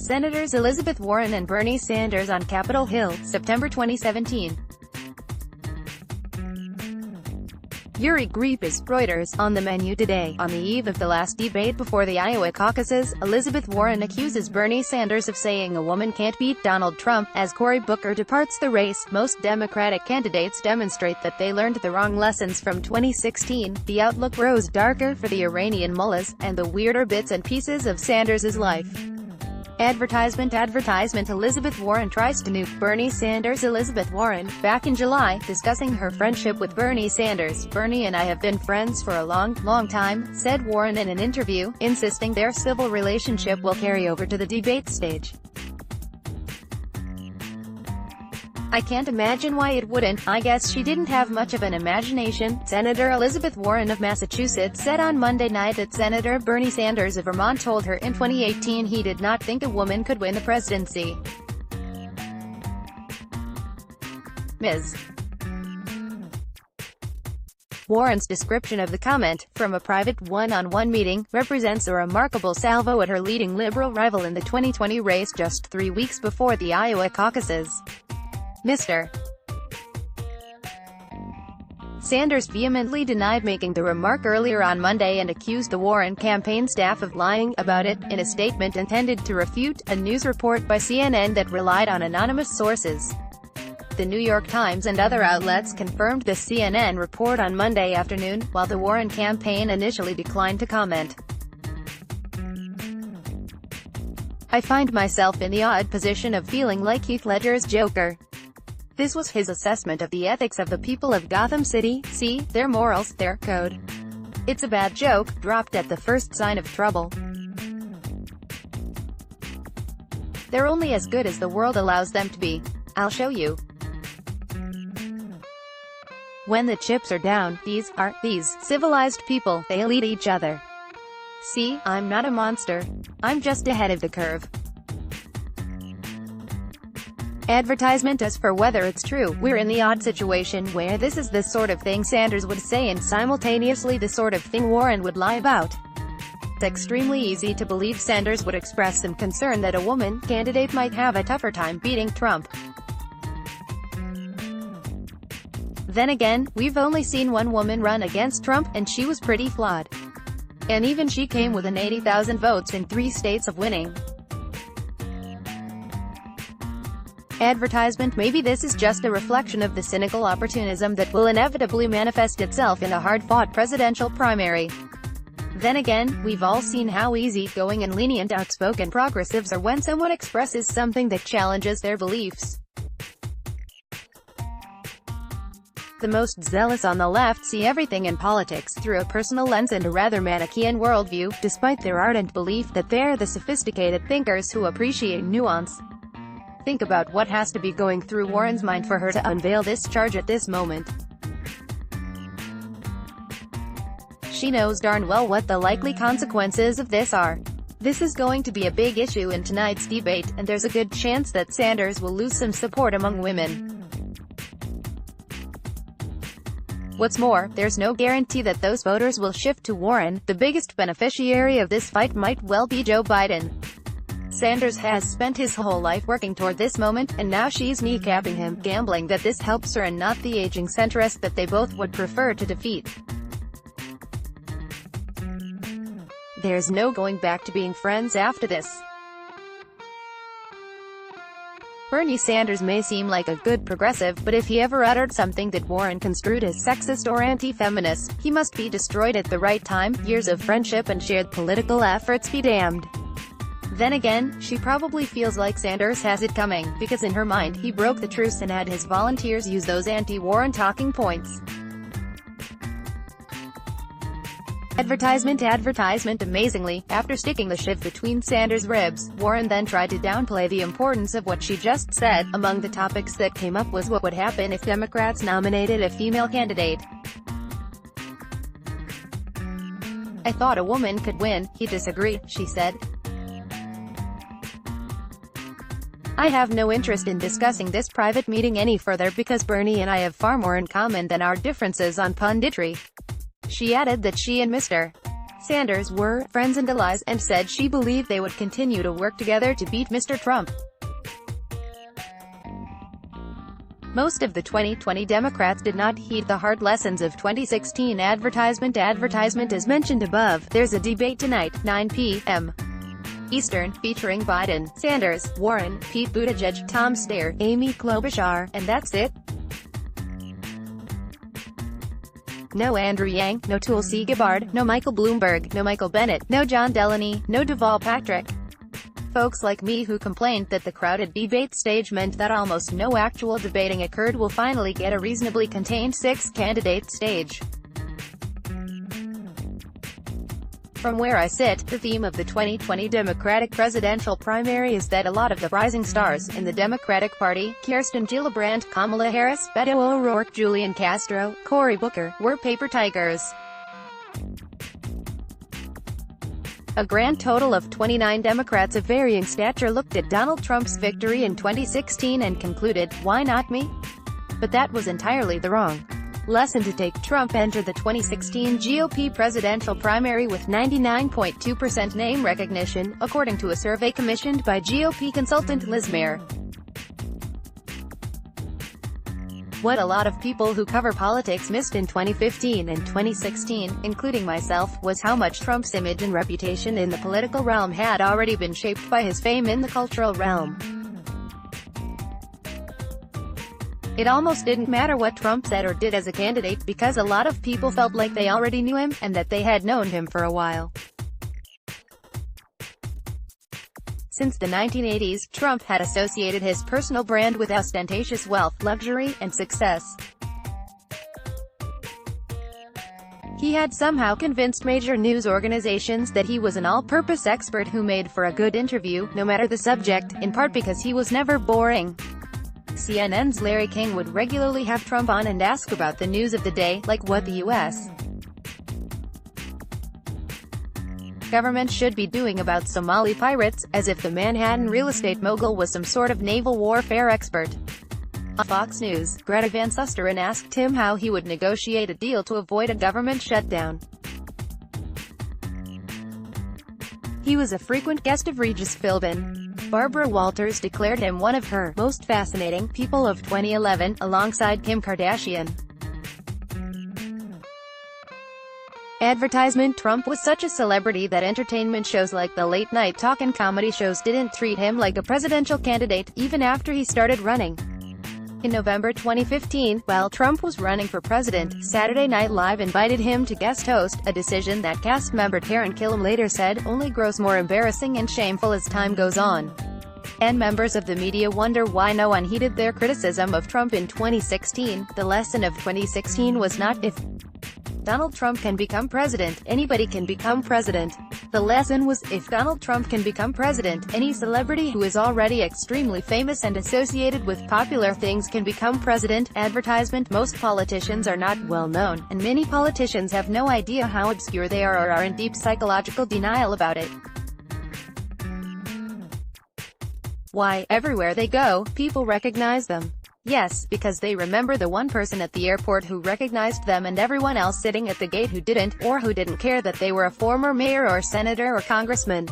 Senators Elizabeth Warren and Bernie Sanders on Capitol Hill, September 2017. Yuri Gripas, Reuters. On the menu today, on the eve of the last debate before the Iowa caucuses, Elizabeth Warren accuses Bernie Sanders of saying a woman can't beat Donald Trump. As Cory Booker departs the race, most Democratic candidates demonstrate that they learned the wrong lessons from 2016. The outlook grows darker for the Iranian mullahs, and the weirder bits and pieces of Sanders' life. Advertisement. Elizabeth Warren tries to nuke Bernie Sanders. Elizabeth Warren, back in July, discussing her friendship with Bernie Sanders. "Bernie and I have been friends for a long time," said Warren in an interview, insisting their civil relationship will carry over to the debate stage. "I can't imagine why it wouldn't. I guess she didn't have much of an imagination," Senator Elizabeth Warren of Massachusetts said on Monday night that Senator Bernie Sanders of Vermont told her in 2018 he did not think a woman could win the presidency. Ms. Warren's description of the comment, from a private one-on-one meeting, represents a remarkable salvo at her leading Liberal rival in the 2020 race just 3 weeks before the Iowa caucuses. Mr. Sanders vehemently denied making the remark earlier on Monday and accused the Warren campaign staff of lying about it, in a statement intended to refute a news report by CNN that relied on anonymous sources. The New York Times and other outlets confirmed the CNN report on Monday afternoon, while the Warren campaign initially declined to comment. "I find myself in the odd position of feeling like Heath Ledger's Joker." This was his assessment of the ethics of the people of Gotham City. "See, their morals, their code. It's a bad joke, dropped at the first sign of trouble. They're only as good as the world allows them to be. I'll show you. When the chips are down, these civilized people, they'll eat each other. See, I'm not a monster. I'm just ahead of the curve." Advertisement. As for whether it's true, we're in the odd situation where this is the sort of thing Sanders would say and simultaneously the sort of thing Warren would lie about. It's extremely easy to believe Sanders would express some concern that a woman candidate might have a tougher time beating Trump. Then again, we've only seen one woman run against Trump, and she was pretty flawed. And even she came within 80,000 votes in 3 states of winning. Advertisement. Maybe this is just a reflection of the cynical opportunism that will inevitably manifest itself in a hard-fought presidential primary. Then again, we've all seen how easy-going and lenient outspoken progressives are when someone expresses something that challenges their beliefs. The most zealous on the left see everything in politics through a personal lens and a rather Manichaean worldview, despite their ardent belief that they're the sophisticated thinkers who appreciate nuance. Think about what has to be going through Warren's mind for her to unveil this charge at this moment. She knows darn well what the likely consequences of this are. This is going to be a big issue in tonight's debate, and there's a good chance that Sanders will lose some support among women. What's more, there's no guarantee that those voters will shift to Warren. The biggest beneficiary of this fight might well be Joe Biden. Sanders has spent his whole life working toward this moment, and now she's kneecapping him, gambling that this helps her and not the aging centrist that they both would prefer to defeat. There's no going back to being friends after this. Bernie Sanders may seem like a good progressive, but if he ever uttered something that Warren construed as sexist or anti-feminist, he must be destroyed at the right time. Years of friendship and shared political efforts be damned. Then again, she probably feels like Sanders has it coming, because in her mind, he broke the truce and had his volunteers use those anti-Warren talking points. Advertisement. Amazingly, after sticking the shiv between Sanders' ribs, Warren then tried to downplay the importance of what she just said. Among the topics that came up was what would happen if Democrats nominated a female candidate. "I thought a woman could win." "He disagreed," she said. "I have no interest in discussing this private meeting any further because Bernie and I have far more in common than our differences on punditry." She added that she and Mr. Sanders were friends and allies, and said she believed they would continue to work together to beat Mr. Trump. Most of the 2020 Democrats did not heed the hard lessons of 2016 advertisement. As mentioned above, there's a debate tonight, 9 p.m. Eastern, featuring Biden, Sanders, Warren, Pete Buttigieg, Tom Steyer, Amy Klobuchar, and that's it. No Andrew Yang, no Tulsi Gabbard, no Michael Bloomberg, no Michael Bennet, no John Delaney, no Deval Patrick. Folks like me who complained that the crowded debate stage meant that almost no actual debating occurred will finally get a reasonably contained 6-candidate stage. From where I sit, the theme of the 2020 Democratic presidential primary is that a lot of the rising stars in the Democratic Party, Kirsten Gillibrand, Kamala Harris, Beto O'Rourke, Julian Castro, Cory Booker, were paper tigers. A grand total of 29 Democrats of varying stature looked at Donald Trump's victory in 2016 and concluded, "Why not me?" But that was entirely the wrong lesson to take. Trump entered the 2016 GOP presidential primary with 99.2% name recognition, according to a survey commissioned by GOP consultant Liz Mayer. What a lot of people who cover politics missed in 2015 and 2016, including myself, was how much Trump's image and reputation in the political realm had already been shaped by his fame in the cultural realm. It almost didn't matter what Trump said or did as a candidate, because a lot of people felt like they already knew him, and that they had known him for a while. Since the 1980s, Trump had associated his personal brand with ostentatious wealth, luxury, and success. He had somehow convinced major news organizations that he was an all-purpose expert who made for a good interview, no matter the subject, in part because he was never boring. CNN's Larry King would regularly have Trump on and ask about the news of the day, like what the U.S. government should be doing about Somali pirates, as if the Manhattan real estate mogul was some sort of naval warfare expert. On Fox News, Greta Van Susteren asked him how he would negotiate a deal to avoid a government shutdown. He was a frequent guest of Regis Philbin. Barbara Walters declared him one of her most fascinating people of 2011, alongside Kim Kardashian. Advertisement: Trump was such a celebrity that entertainment shows like the Late Night Talk and comedy shows didn't treat him like a presidential candidate, even after he started running. In November 2015, while Trump was running for president, Saturday Night Live invited him to guest host, a decision that cast member Taran Killam later said only grows more embarrassing and shameful as time goes on. And members of the media wonder why no one heeded their criticism of Trump in 2016. The lesson of 2016 was not, if Donald Trump can become president, anybody can become president. The lesson was, if Donald Trump can become president, any celebrity who is already extremely famous and associated with popular things can become president. Advertisement: most politicians are not well known, and many politicians have no idea how obscure they are or are in deep psychological denial about it. Why, everywhere they go, people recognize them. Yes, because they remember the one person at the airport who recognized them and everyone else sitting at the gate who didn't, or who didn't care that they were a former mayor or senator or congressman.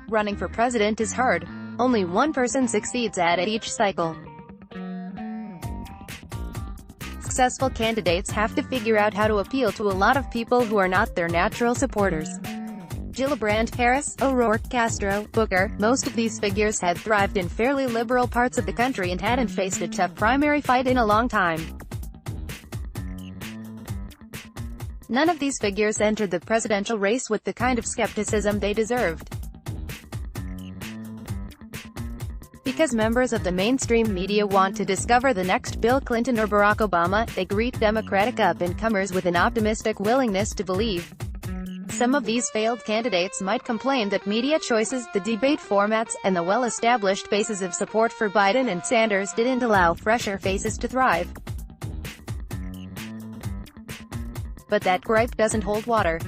Running for president is hard. Only one person succeeds at it each cycle. Successful candidates have to figure out how to appeal to a lot of people who are not their natural supporters. Gillibrand, Harris, O'Rourke, Castro, Booker, most of these figures had thrived in fairly liberal parts of the country and hadn't faced a tough primary fight in a long time. None of these figures entered the presidential race with the kind of skepticism they deserved. Because members of the mainstream media want to discover the next Bill Clinton or Barack Obama, they greet Democratic up-and-comers with an optimistic willingness to believe. Some of these failed candidates might complain that media choices, the debate formats, and the well-established bases of support for Biden and Sanders didn't allow fresher faces to thrive. But that gripe doesn't hold water.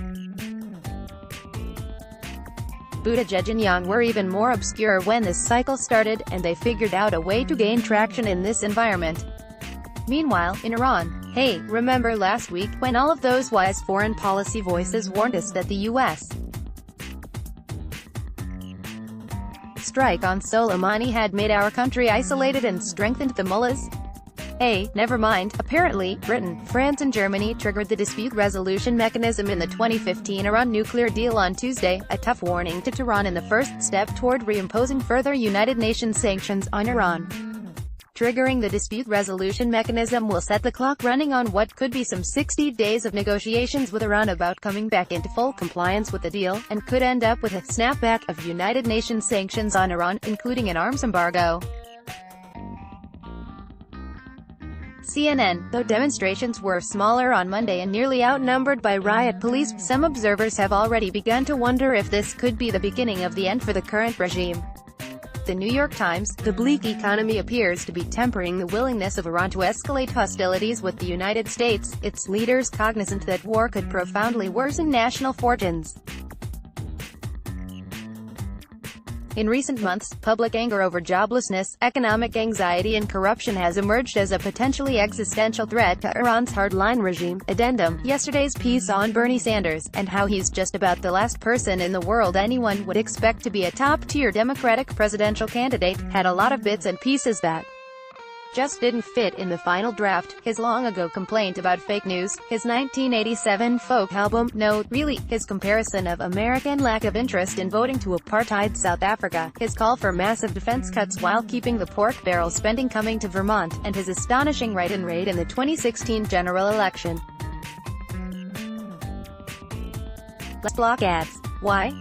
Buttigieg and Young were even more obscure when this cycle started, and they figured out a way to gain traction in this environment. Meanwhile, in Iran, Hey, remember last week, when all of those wise foreign policy voices warned us that the U.S. strike on Soleimani had made our country isolated and strengthened the mullahs? Hey, never mind. Apparently, Britain, France and Germany triggered the dispute resolution mechanism in the 2015 Iran nuclear deal on Tuesday, a tough warning to Tehran in the first step toward reimposing further United Nations sanctions on Iran. Triggering the dispute resolution mechanism will set the clock running on what could be some 60 days of negotiations with Iran about coming back into full compliance with the deal, and could end up with a snapback of United Nations sanctions on Iran, including an arms embargo. CNN, though demonstrations were smaller on Monday and nearly outnumbered by riot police, some observers have already begun to wonder if this could be the beginning of the end for the current regime. The New York Times, the bleak economy appears to be tempering the willingness of Iran to escalate hostilities with the United States, its leaders cognizant that war could profoundly worsen national fortunes. In recent months, public anger over joblessness, economic anxiety and corruption has emerged as a potentially existential threat to Iran's hardline regime. Addendum: yesterday's piece on Bernie Sanders, and how he's just about the last person in the world anyone would expect to be a top-tier Democratic presidential candidate, had a lot of bits and pieces that just didn't fit in the final draft. His long-ago complaint about fake news, his 1987 folk album, No, Really, his comparison of American lack of interest in voting to apartheid South Africa, his call for massive defense cuts while keeping the pork barrel spending coming to Vermont, and his astonishing write-in rate in the 2016 general election. Let's block ads. Why?